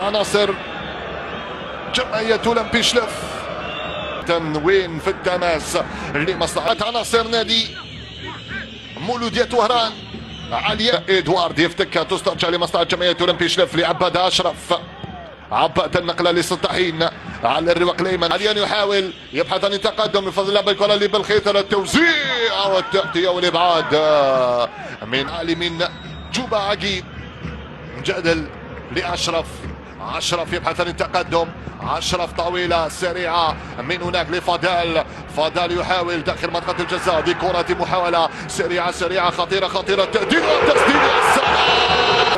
عناصر جمعية أولمبي شلف. تنوين في التماس لمصلحة عناصر نادي مولودية وهران. عليا إدوارد يفتكها تسترجع لمصلحة جمعية أولمبي شلف لعباد أشرف. عبأت النقلة لصدحين على الرواق الأيمن. حاليا يحاول يبحث عن التقدم بفضل لعب الكرة اللي بالخيطر. التوزيع والتغطية والإبعاد من علي من جوبا عقيب. مجادل لأشرف. أشرف يبحث عن التقدم. أشرف طويلة سريعة من هناك لفضال. فضال يحاول داخل منطقة الجزاء بكرة محاولة سريعة سريعة خطيرة خطيرة. التأديب والتسديد والسلام.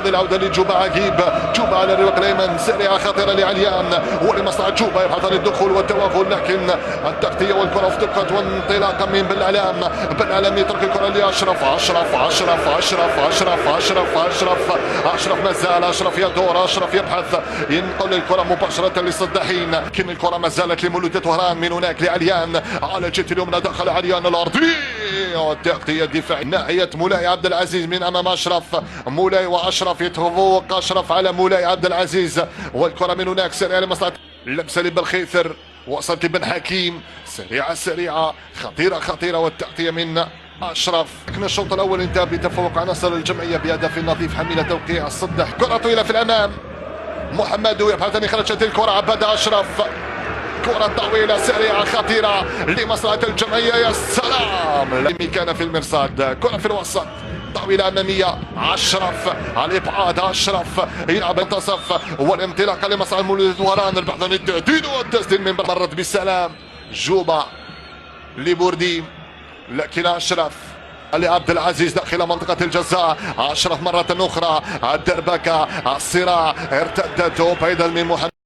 العودة لجوبا عقيب. جوبا على الرواق الأيمن سريعة خطيرة لعليان ولمصلحة جوبا يبحث عن الدخول والتوغل لكن التغطية والكرة افتقت وانطلاقا من بالعلام. بالعلام يترك الكرة لأشرف. أشرف أشرف أشرف أشرف أشرف أشرف أشرف ما زال أشرف يدور. أشرف يبحث ينقل الكرة مباشرة للصداحين لكن الكرة ما زالت لمولودية وهران. من هناك لعليان على الجهة اليمنى دخل عليان الأرضي والتغطية الدفاعية ناحية مولاي عبد العزيز من أمام أشرف. مولاي وأشرف يتفوق أشرف على مولاي عبد العزيز والكرة من هناك سريعة لمصلحة لمسة لبالخيثر وصلت لبن حكيم سريعة سريعة خطيرة خطيرة والتغطية من أشرف. لكن الشوط الأول انتهى بتفوق عناصر الجمعية بهدف نظيف حميلة توقيع الصدح. كرة طويلة في الأمام. محمد يبحث عن إخراج الكرة. عباد أشرف. كرة طويلة سريعة خطيرة لمصلحة الجمعية. يا سلام لمي كان في المرصاد. كرة في الوسط طويلة أمامية. أشرف على الإبعاد. أشرف يلعب منتصف والانطلاقة لمصلحة مولودية وهران. البحث عن التهديد والتسديد من مرت بالسلام. جوبا لبورديم لكن أشرف لعبد العزيز داخل منطقة الجزاء. أشرف مرة أخرى الدربكة الصراع ارتدت بعيدا من محمد.